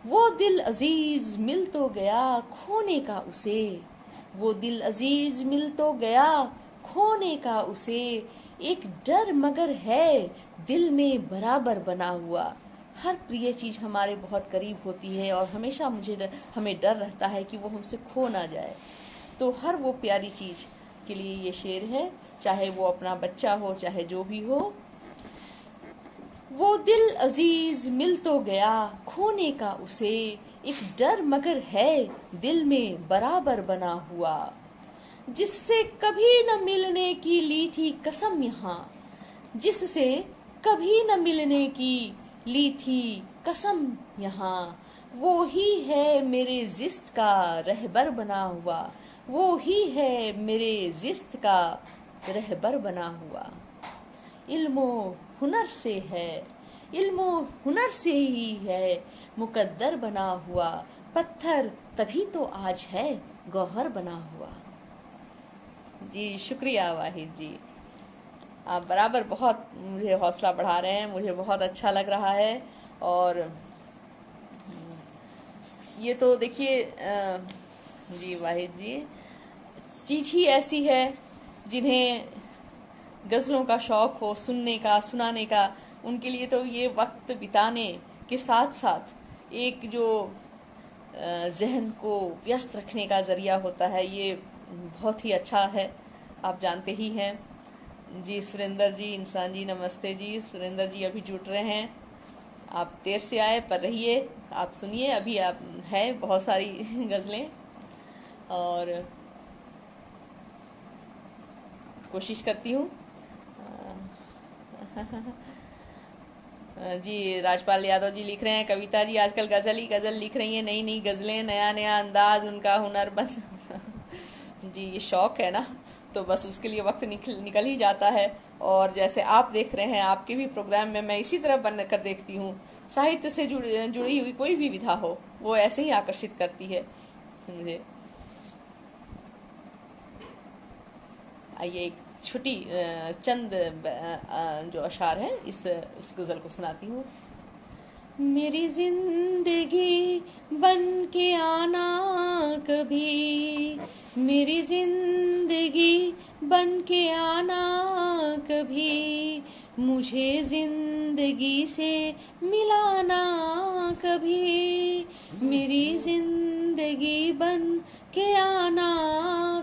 वो दिल अजीज मिल तो गया खोने का उसे, वो दिल अजीज मिल तो गया खोने का उसे, एक डर मगर है दिल में बराबर बना हुआ। हर प्रिय चीज़ हमारे बहुत करीब होती है और हमेशा हमें डर रहता है कि वो हमसे खो ना जाए। तो हर वो प्यारी चीज़ के लिए ये शेर है, चाहे वो अपना बच्चा हो, चाहे जो भी हो। वो दिल अजीज मिल तो गया खोने का उसे, एक डर मगर है दिल में बराबर बना हुआ, जिससे कभी न मिलने की ली थी कसम यहाँ, जिससे कभी न मिलने की ली थी कसम यहाँ, वो ही है मेरे जिस्त का रहबर बना हुआ, वो ही है मेरे जिस्त का रहबर बना हुआ। इल्मो हुनर से है, इल्मो हुनर से ही है मुकद्दर बना हुआ, पत्थर तभी तो आज है गौहर बना हुआ। जी शुक्रिया वाहिद जी, आप बराबर बहुत मुझे हौसला बढ़ा रहे हैं, मुझे बहुत अच्छा लग रहा है। और ये तो देखिए जी वाहिद जी, चीज़ ही ऐसी है जिन्हें गज़लों का शौक़ हो, सुनने का, सुनाने का, उनके लिए तो ये वक्त बिताने के साथ साथ एक जो जहन को व्यस्त रखने का ज़रिया होता है, ये बहुत ही अच्छा है, आप जानते ही हैं। जी सुरेंद्र जी, इंसान जी, नमस्ते जी। सुरेंद्र जी अभी जुट रहे हैं, आप देर से आए पर रहिए, आप सुनिए। अभी आप है बहुत सारी गज़लें, और कोशिश करती हूँ। जी राजपाल यादव जी लिख रहे हैं, कविता जी आजकल गज़ल ही गज़ल लिख रही हैं, नई नई गज़लें, नया नया अंदाज, उनका हुनर बन जी ये शौक़ है ना, तो बस उसके लिए वक्त निकल ही जाता है। और जैसे आप देख रहे हैं, आपके भी प्रोग्राम में मैं इसी तरह बन कर देखती हूँ। साहित्य से जुड़ी हुई कोई भी विधा हो, वो ऐसे ही आकर्षित करती है मुझे। आइए एक छोटी चंद जो अशार हैं इस गज़ल को सुनाती हूँ। मेरी जिंदगी बन के आना कभी, मेरी जिंदगी बन के आना कभी, मुझे जिंदगी से मिलाना कभी, मेरी जिंदगी बन के आना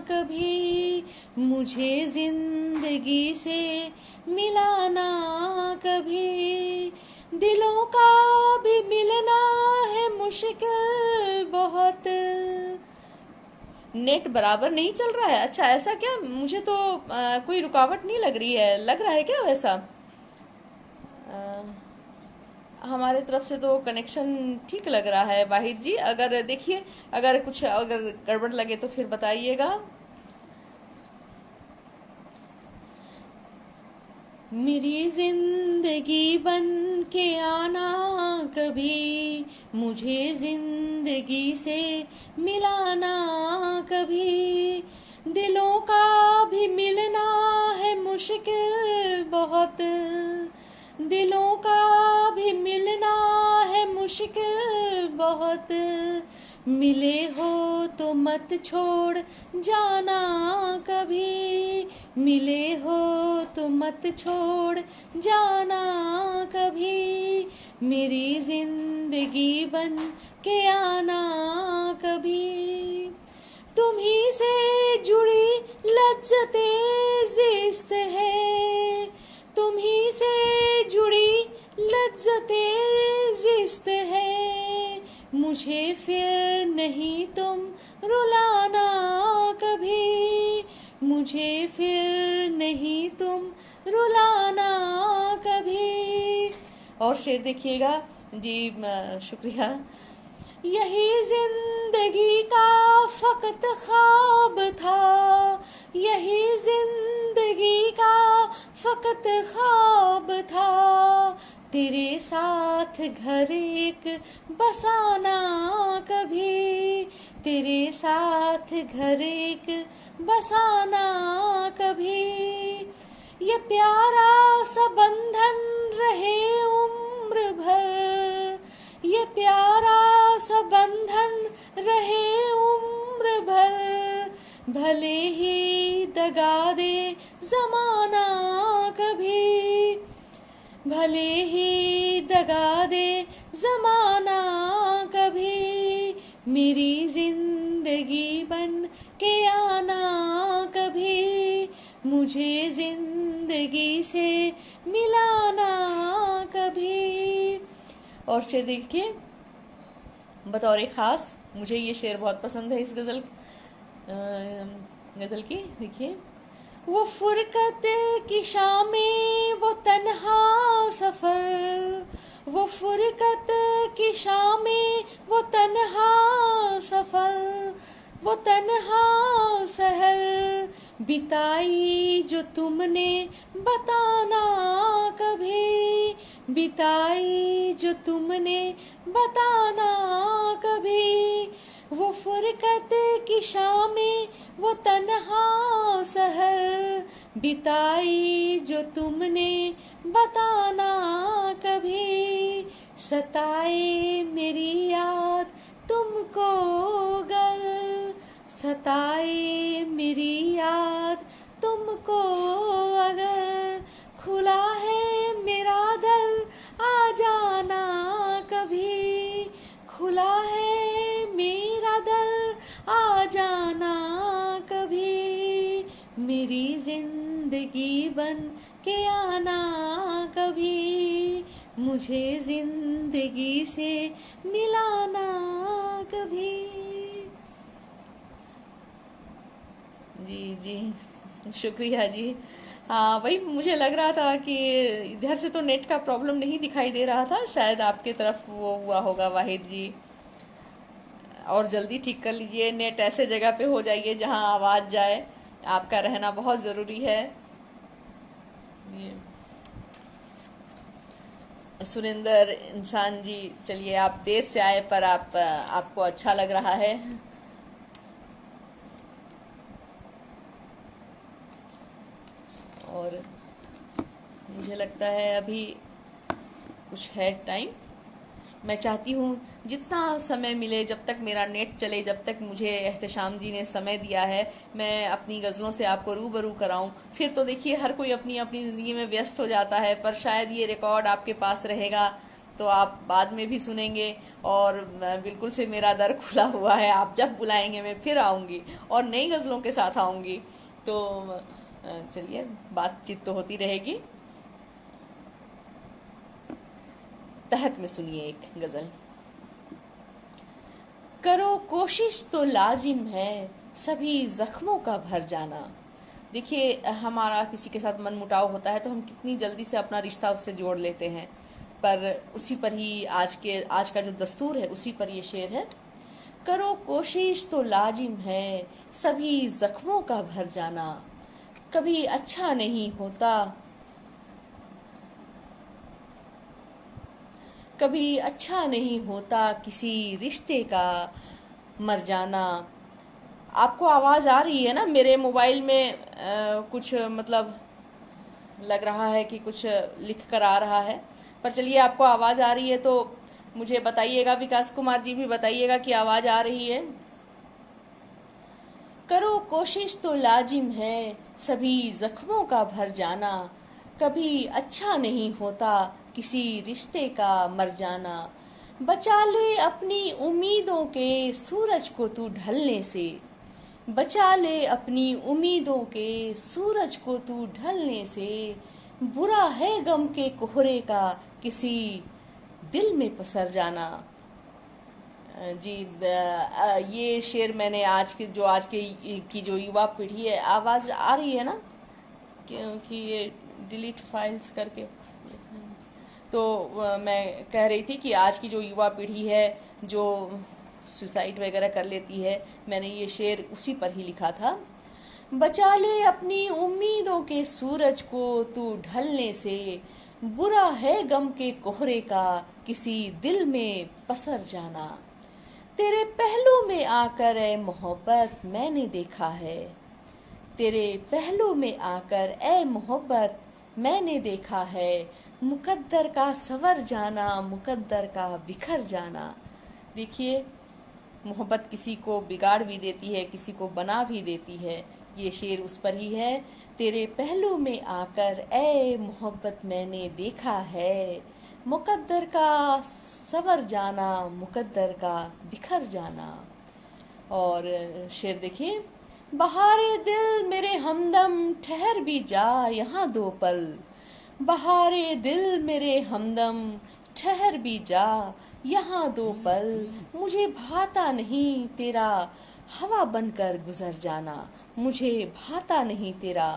कभी, मुझे जिंदगी से मिलाना कभी। दिलों का भी मिलना है मुश्किल बहुत। नेट बराबर नहीं चल रहा है? अच्छा ऐसा क्या? मुझे तो कोई रुकावट नहीं लग रही है, लग रहा है क्या वैसा? हमारे तरफ से तो कनेक्शन ठीक लग रहा है। वाहिद जी अगर देखिए, अगर कुछ अगर गड़बड़ लगे तो फिर बताइएगा। मेरी जिंदगी बन के आना कभी, मुझे जिंदगी से मिलाना कभी, दिलों का भी मिलना है मुश्किल बहुत, दिलों का भी मिलना है मुश्किल बहुत, मिले हो तो मत छोड़ जाना कभी, मिले हो तो मत छोड़ जाना कभी, मेरी जिंदगी बन के आना कभी। तुम्ही से जुड़ी लज्जते जिस्त है, तुम्ही से जुड़ी लज्जते जिस्त है, मुझे फिर नहीं तुम रुलाना कभी, मुझे फिर नहीं तुम रुलाना कभी। और शेर देखिएगा जी, शुक्रिया। यही जिंदगी का फकत ख्वाब था, यही जिंदगी का फकत ख्वाब था, तेरे साथ घर एक बसाना कभी, तेरे साथ घर एक बसाना कभी, ये प्यारा सा बंधन रहे उम्र भर, ये प्यारा सा बंधन रहे उम्र भर, भले ही दगा दे ज़माना कभी, भले ही दगा दे ज़माना कभी, मेरी जिंदगी बन के आना कभी, मुझे जिंदगी से मिलाना कभी। और शेर देखिए, बतौर ख़ास मुझे ये शेर बहुत पसंद है इस गज़ल की। देखिए, वो फुरकत की शामें वो तन्हा सफ़र, वो फुरकत की शामें वो तन्हा सफ़र, वो तन्हा सहर बिताई जो तुमने बताना कभी, बिताई जो तुमने बताना कभी, वो फुरकत की शामें वो तन्हा सहर बिताई जो तुमने बताना कभी, सताए मेरी याद तुमको गर, सताए मेरी याद तुमको अगर, खुला है मेरा दर आ जाना कभी, खुला है मेरा दर आ जाना कभी। जिंदगी बन के आना कभी, मुझे जिंदगी से मिलाना कभी। जी जी, शुक्रिया जी। हाँ, वही मुझे लग रहा था कि इधर से तो नेट का प्रॉब्लम नहीं दिखाई दे रहा था, शायद आपके तरफ वो हुआ होगा वाहिद जी। और जल्दी ठीक कर लीजिए, नेट ऐसे जगह पे हो जाइए जहाँ आवाज़ जाए, आपका रहना बहुत ज़रूरी है। ये सुरेंद्र इंसान जी, चलिए आप देर से आए पर आपको अच्छा लग रहा है। और मुझे लगता है अभी कुछ है टाइम। मैं चाहती हूँ जितना समय मिले, जब तक मेरा नेट चले, जब तक मुझे एहतशाम जी ने समय दिया है, मैं अपनी गज़लों से आपको रूबरू कराऊं। फिर तो देखिए हर कोई अपनी अपनी ज़िंदगी में व्यस्त हो जाता है, पर शायद ये रिकॉर्ड आपके पास रहेगा तो आप बाद में भी सुनेंगे। और बिल्कुल से मेरा दर खुला हुआ है, आप जब बुलाएंगे मैं फिर आऊँगी और नई गज़लों के साथ आऊँगी। तो चलिए बातचीत तो होती रहेगी। तहत में सुनिए एक गज़ल। करो कोशिश तो लाजिम है सभी जख्मों का भर जाना। देखिए हमारा किसी के साथ मनमुटाव होता है तो हम कितनी जल्दी से अपना रिश्ता उससे जोड़ लेते हैं, पर उसी पर ही आज का जो दस्तूर है उसी पर ये शेर है। करो कोशिश तो लाजिम है सभी जख्मों का भर जाना, कभी अच्छा नहीं होता, कभी अच्छा नहीं होता किसी रिश्ते का मर जाना। आपको आवाज़ आ रही है ना? मेरे मोबाइल में कुछ मतलब लग रहा है कि कुछ लिख कर आ रहा है, पर चलिए आपको आवाज़ आ रही है तो मुझे बताइएगा। विकास कुमार जी भी बताइएगा कि आवाज़ आ रही है। करो कोशिश तो लाजिम है सभी जख्मों का भर जाना, कभी अच्छा नहीं होता किसी रिश्ते का मर जाना। बचा ले अपनी उम्मीदों के सूरज को तू ढलने से, बचा ले अपनी उम्मीदों के सूरज को तू ढलने से, बुरा है गम के कोहरे का किसी दिल में पसर जाना। जी ये शेर मैंने आज की जो युवा पीढ़ी है, आवाज़ आ रही है ना? क्योंकि ये डिलीट फाइल्स करके तो मैं कह रही थी कि आज की जो युवा पीढ़ी है जो सुसाइड वगैरह कर लेती है, मैंने ये शेर उसी पर ही लिखा था। बचा ले अपनी उम्मीदों के सूरज को तू ढलने से, बुरा है गम के कोहरे का किसी दिल में पसर जाना। तेरे पहलू में आकर ए मोहब्बत मैंने देखा है, तेरे पहलू में आकर ए मोहब्बत मैंने देखा है, मुकद्दर का सवर जाना, मुकद्दर का बिखर जाना। देखिए मोहब्बत किसी को बिगाड़ भी देती है, किसी को बना भी देती है। ये शेर उस पर ही है। तेरे पहलू में आकर ए मोहब्बत मैंने देखा है, मुकद्दर का सवर जाना, मुकद्दर का बिखर जाना। और शेर देखिए, बहारे दिल मेरे हमदम ठहर भी जा यहाँ दो पल, बहारे दिल मेरे हमदम ठहर भी जा यहाँ दो पल, मुझे भाता नहीं तेरा हवा बनकर गुजर जाना, मुझे भाता नहीं तेरा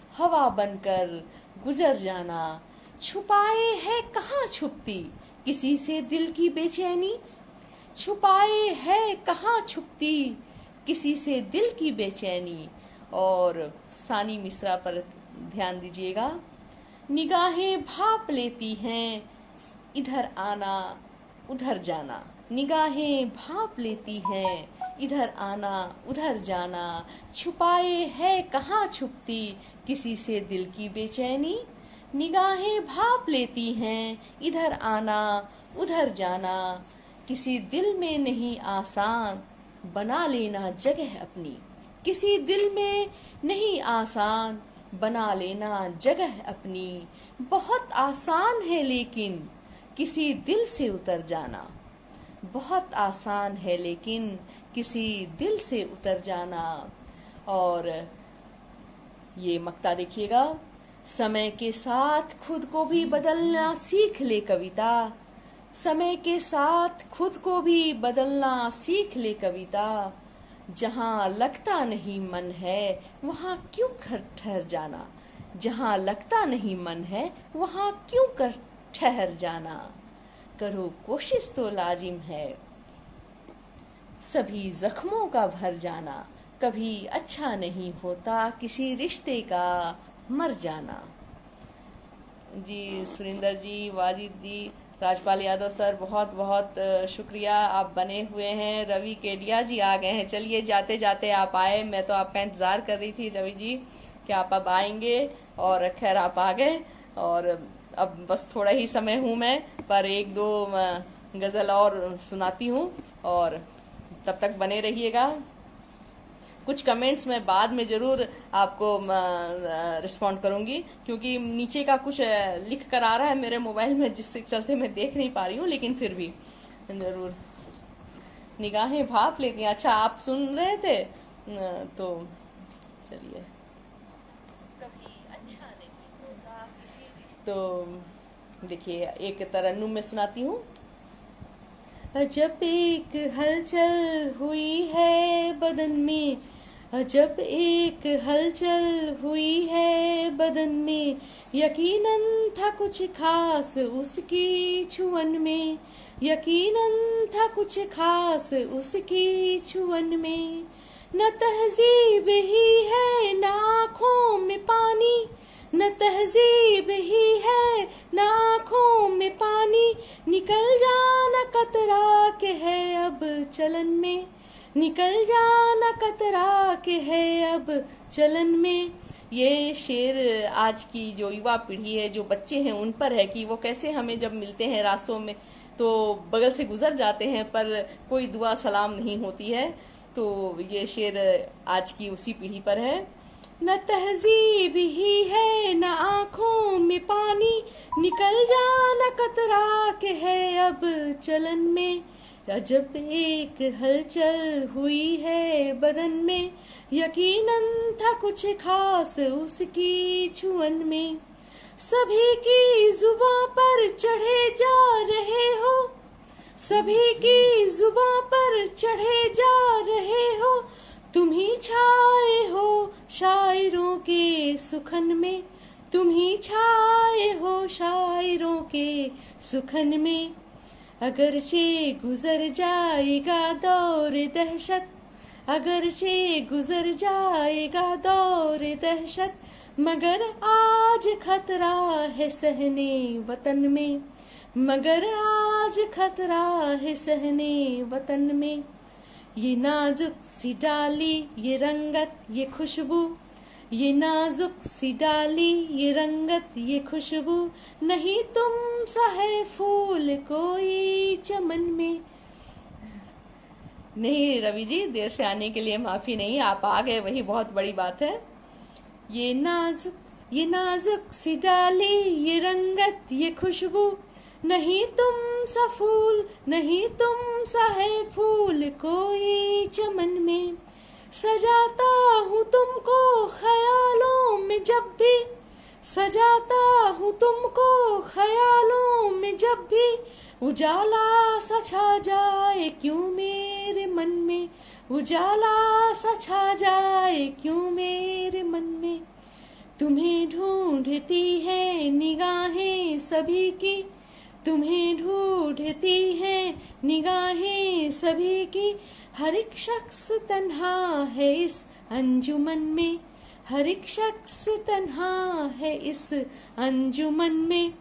हवा बनकर गुजर जाना। छुपाए है कहाँ छुपती किसी से दिल की बेचैनी, छुपाए है कहाँ छुपती किसी से दिल की बेचैनी। और सानी मिश्रा पर ध्यान दीजिएगा। निगाहें भाप लेती हैं इधर आना उधर जाना, निगाहें भाप लेती हैं इधर आना उधर जाना। छुपाए है कहाँ छुपती किसी से दिल की बेचैनी, निगाहें भाप लेती हैं इधर आना उधर जाना। किसी दिल में नहीं आसान बना लेना जगह अपनी, किसी दिल में नहीं आसान बना लेना जगह अपनी। बहुत आसान है लेकिन किसी दिल से उतर जाना, बहुत आसान है लेकिन किसी दिल से उतर जाना। और ये मक्ता देखिएगा। समय के साथ खुद को भी बदलना सीख ले कविता, समय के साथ खुद को भी बदलना सीख ले कविता। जहाँ लगता नहीं मन है वहाँ क्यों कर ठहर जाना, जहाँ लगता नहीं मन है वहाँ क्यों कर ठहर जाना। करो कोशिश तो लाजिम है सभी जख्मों का भर जाना, कभी अच्छा नहीं होता किसी रिश्ते का मर जाना। जी सुरेंद्र जी, वाजिद जी, राजपाल यादव सर, बहुत बहुत शुक्रिया, आप बने हुए हैं। रवि केडिया जी आ गए हैं। चलिए जाते जाते आप आए, मैं तो आपका इंतज़ार कर रही थी रवि जी कि आप अब आएंगे, और खैर आप आ गए। और अब बस थोड़ा ही समय हूँ मैं, पर एक दो गज़ल और सुनाती हूँ, और तब तक बने रहिएगा। कुछ कमेंट्स मैं बाद में ज़रूर आपको रिस्पॉन्ड करूँगी, क्योंकि नीचे का कुछ लिख कर आ रहा है मेरे मोबाइल में, जिससे चलते मैं देख नहीं पा रही हूँ, लेकिन फिर भी ज़रूर निगाहें भाप लेती हैं। अच्छा, आप सुन रहे थे तो चलिए। तो देखिए, एक तरन्नुम में सुनाती हूँ। अजब एक हलचल हुई है बदन में, अजब एक हलचल हुई है बदन में, यकीनन था कुछ खास उसकी छुअन में, यकीनन था कुछ खास उसकी छुअन में। न तहजीब ही है न आँखों में पानी, न तहजीब ही है न आँखों में पानी, निकल जाना कतरा के है अब चलन में, निकल जाना कतरा के है अब चलन में। ये शेर आज की जो युवा पीढ़ी है, जो बच्चे हैं, उन पर है कि वो कैसे हमें जब मिलते हैं रास्तों में तो बगल से गुजर जाते हैं, पर कोई दुआ सलाम नहीं होती है। तो ये शेर आज की उसी पीढ़ी पर है। न तहजीब ही है न आँखों में पानी, निकल जाना कतरा के है अब चलन में। अजब एक हलचल हुई है बदन में, यकीनन था कुछ खास उसकी छुअन में। सभी की जुबां पर चढ़े जा रहे हो, सभी की जुबां पर चढ़े जा रहे हो, तुम ही छाए हो शायरों के सुखन में, तुम ही छाए हो शायरों के सुखन में। अगरचे गुजर जाएगा दौर दहशत, अगरचे गुजर जाएगा दौर दहशत, मगर आज खतरा है सहने वतन में, मगर आज खतरा है सहने वतन में। ये नाजुक सी डाली ये रंगत ये खुशबू, ये नाजुक सी डाली ये रंगत ये खुशबू, नहीं तुम सा है फूल कोई चमन में। नहीं रवि जी, देर से आने के लिए माफ़ी नहीं, आप आ गए वही बहुत बड़ी बात है। ये नाजुक सी डाली ये रंगत ये खुशबू, नहीं तुम सा फूल नहीं तुम सा है फूल कोई चमन में। सजाता हूँ तुमको ख्यालों में जब भी, सजाता हूँ तुमको ख्यालों में जब भी, उजाला सा छा जाए क्यों मेरे मन में, उजाला सा छा जाए क्यों मेरे मन में। तुम्हें ढूंढती है निगाहें सभी की, तुम्हें ढूंढती है निगाहें सभी की, हर एक शख्स तन्हा है इस अंजुमन में, हर एक शख्स तन्हा है इस अंजुमन में।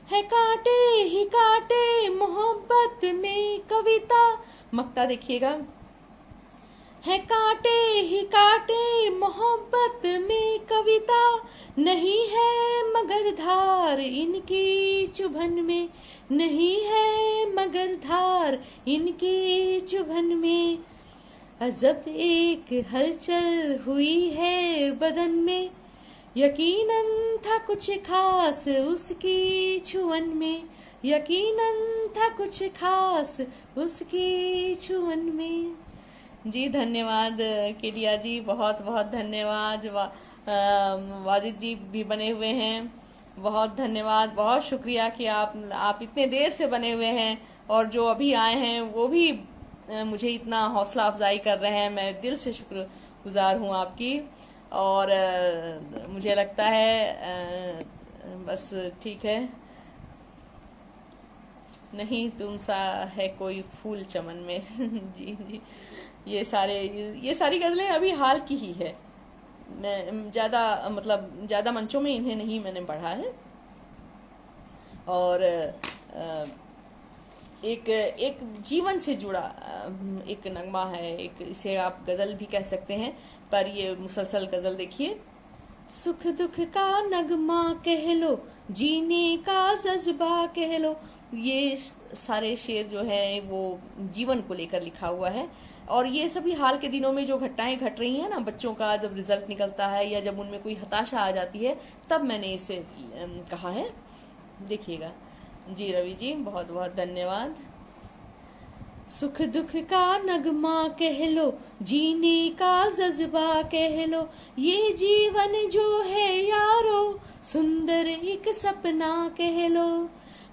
है कांटे ही कांटे मोहब्बत में कविता, मक्ता देखिएगा। है कांटे ही कांटे मोहब्बत में कविता, नहीं है मगर धार इनकी चुभन में, नहीं है मगर धार इनकी चुभन में। अजब एक हलचल हुई है बदन में, यकीनन था कुछ खास उसकी छुअन में, यकीनन था कुछ खास उसकी छुअन में। जी धन्यवाद केडिया जी, बहुत बहुत धन्यवाद। वाजिद जी भी बने हुए हैं, बहुत धन्यवाद, बहुत शुक्रिया कि आप इतने देर से बने हुए हैं, और जो अभी आए हैं वो भी मुझे इतना हौसला अफजाई कर रहे हैं। मैं दिल से शुक्रगुजार हूँ आपकी। और मुझे लगता है बस ठीक है, नहीं तुम सा है कोई फूल चमन में जी जी, ये सारी गज़लें अभी हाल की ही है। मैं ज़्यादा मंचों में इन्हें नहीं मैंने पढ़ा है। और एक एक जीवन से जुड़ा एक नगमा है, एक इसे आप गज़ल भी कह सकते हैं, पर ये मुसलसल गज़ल देखिए। सुख दुख का नगमा कह लो, जीने का जज्बा कह लो। ये सारे शेर जो है वो जीवन को लेकर लिखा हुआ है। और ये सभी हाल के दिनों में जो घटनाएं घट रही हैं ना, बच्चों का जब रिजल्ट निकलता है या जब उनमें कोई हताशा आ जाती है, तब मैंने इसे कहा है, देखिएगा। जी रवि जी, बहुत बहुत धन्यवाद। सुख दुख का नगमा कह लो, जीने का जज्बा कह लो, ये जीवन जो है यारो सुंदर एक सपना कह लो।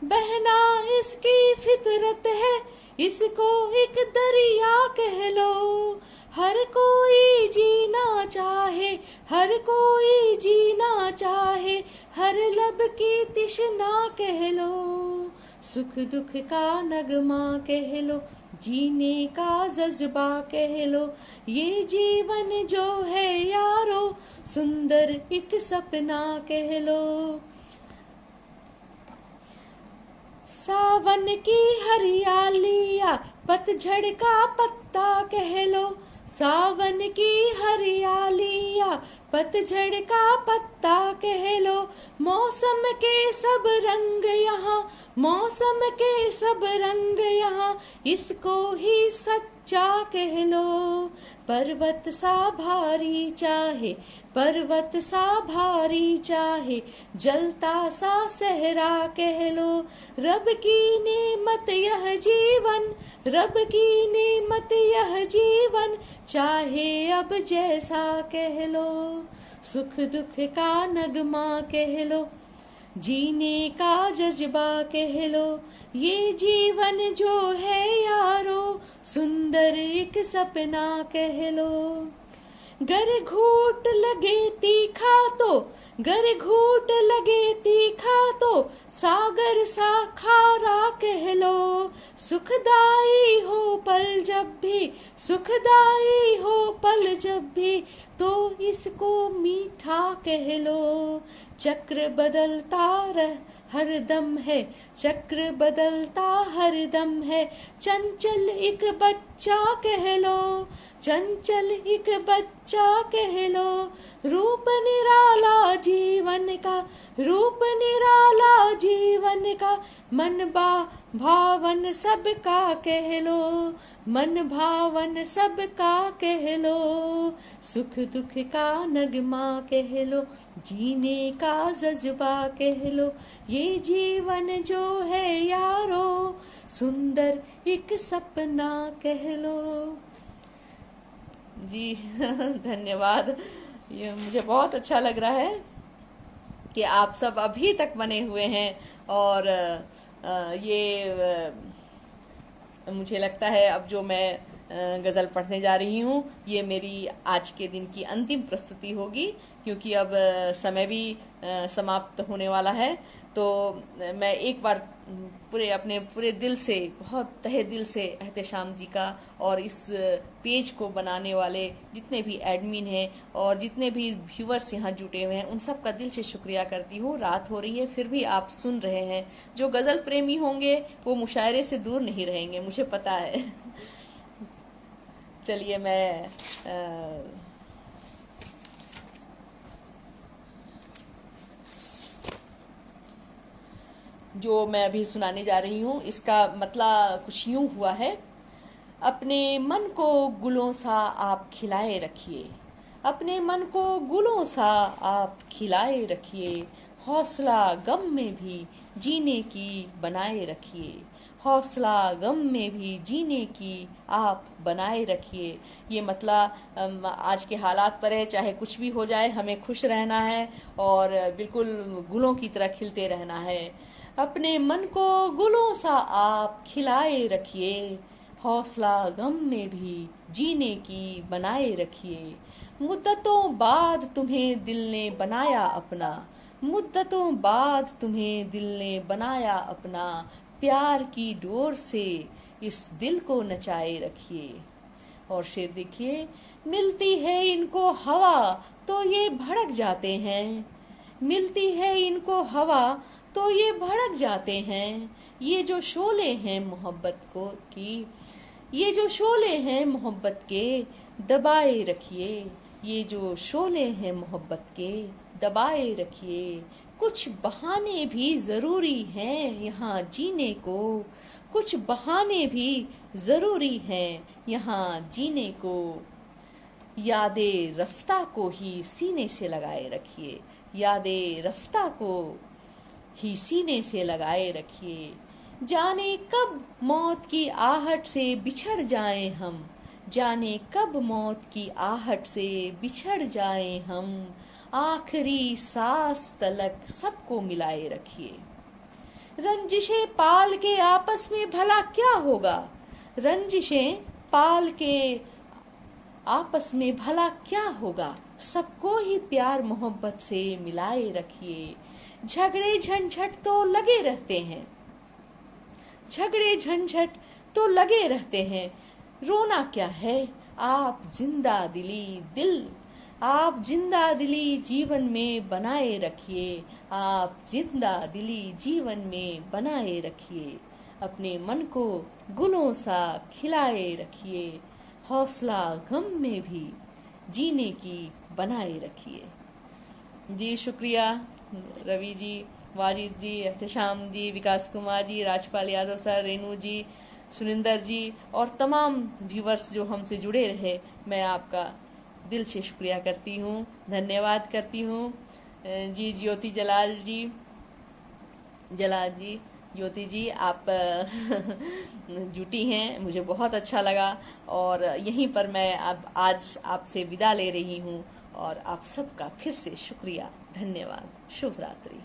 बहना इसकी फितरत है, इसको एक दरिया कह लो। हर कोई जीना चाहे, हर कोई जीना चाहे, हर लब की तिश्ना कह लो। सुख दुख का नगमा कह लो, जीने का जज्बा कह लो, ये जीवन जो है यारो सुंदर एक सपना कह लो। सावन की हरियालिया पतझड़ का पत्ता कह लो, सावन की हरियालिया पतझड़ का पत्ता कह लो। मौसम के सब रंग यहाँ, मौसम के सब रंग यहाँ, इसको ही सच्चा कह लो। पर्वत सा भारी चाहे, पर्वत सा भारी चाहे, जलता सा सहरा कह लो। रब की नेमत यह जीवन, रब की नेमत यह जीवन, चाहे अब जैसा कह लो। सुख दुख का नगमा कह लो, जीने का जज्बा कह लो, ये जीवन जो है यारो सुंदर एक सपना कह लो। गर घूट लगे तीखा तो, गर घूट लगे तीखा तो, सागर सा खारा कह लो। सुखदाई हो पल जब भी, सुखदाई हो पल जब भी, तो इसको मीठा कह लो। चक्र बदलता हर दम है, चक्र बदलता हर दम है, चंचल एक बच्चा कह लो, चंचल एक बच्चा कह लो। रूप निराला जीवन का, रूप निराला जीवन का, मन भावन सबका कह लो, मन भावन सबका कह लो। सुख दुख का नगमा कह लो, जीने का जज्बा कह लो, ये जीवन जो है यारो सुंदर एक सपना कह लो। जी धन्यवाद। ये मुझे बहुत अच्छा लग रहा है कि आप सब अभी तक बने हुए हैं। और ये मुझे लगता है अब जो मैं गज़ल पढ़ने जा रही हूँ, ये मेरी आज के दिन की अंतिम प्रस्तुति होगी, क्योंकि अब समय भी समाप्त होने वाला है। तो मैं एक बार अपने पूरे दिल से, बहुत तहे दिल से एहतेशाम जी का और इस पेज को बनाने वाले जितने भी एडमिन हैं और जितने भी व्यूअर्स यहाँ जुटे हुए हैं, उन सब का दिल से शुक्रिया करती हूँ। रात हो रही है फिर भी आप सुन रहे हैं। जो गज़ल प्रेमी होंगे वो मुशायरे से दूर नहीं रहेंगे, मुझे पता है। चलिए मैं जो मैं अभी सुनाने जा रही हूँ इसका मतलब कुछ यूँ हुआ है। अपने मन को गुलों सा आप खिलाए रखिए, अपने मन को गुलों सा आप खिलाए रखिए, हौसला गम में भी जीने की बनाए रखिए, हौसला गम में भी जीने की आप बनाए रखिए। ये मतलब आज के हालात पर है, चाहे कुछ भी हो जाए हमें खुश रहना है और बिल्कुल गुलों की तरह खिलते रहना है। अपने मन को गुलों सा आप खिलाए रखिए, हौसला गम में भी जीने की बनाए रखिए। मुद्दतों बाद तुम्हें दिल ने बनाया अपना, मुद्दतों बाद तुम्हें दिल ने बनाया अपना, प्यार की डोर से इस दिल को नचाए रखिए। और शेर देखिए, मिलती है इनको हवा तो ये भड़क जाते हैं, मिलती है इनको हवा तो ये भड़क जाते हैं। ये जो शोले हैं मोहब्बत को की, ये जो शोले हैं मोहब्बत के दबाए रखिए, ये जो शोले हैं मोहब्बत के दबाए रखिए। कुछ बहाने भी ज़रूरी हैं यहाँ जीने को, कुछ बहाने भी ज़रूरी हैं यहाँ जीने को। यादें रफ्ता को ही सीने से लगाए रखिए, यादें रफ्ता को ही सीने से लगाए रखिए। जाने कब मौत की आहट से बिछड़ जाएं हम, जाने कब मौत की आहट से बिछड़ जाएं हम, आखिरी सांस तलक सबको मिलाए रखिए। रंजिशें पाल के आपस में भला क्या होगा, रंजिशें पाल के आपस में भला क्या होगा, सबको ही प्यार मोहब्बत से मिलाए रखिए। झगड़े झंझट तो लगे रहते हैं, झगड़े झंझट तो लगे रहते हैं, रोना क्या है, आप जिंदा दिली दिल, आप जिंदा दिली जीवन में बनाए रखिए, आप जिंदा दिली जीवन में बनाए रखिए। अपने मन को गुलों सा खिलाए रखिए, हौसला गम में भी जीने की बनाए रखिए। जी शुक्रिया रवि जी, वाजिद जी, एहतशाम जी, विकास कुमार जी, राजपाल यादव सर, रेनू जी, सुनिंदर जी और तमाम व्यूवर्स जो हमसे जुड़े रहे, मैं आपका दिल से शुक्रिया करती हूँ, धन्यवाद करती हूँ। जी ज्योति जलाल जी, जलाल जी, ज्योति जी आप जुटी हैं, मुझे बहुत अच्छा लगा और यहीं पर मैं अब आज आपसे विदा ले रही हूँ और आप सबका फिर से शुक्रिया, धन्यवाद, शुभ रात्रि।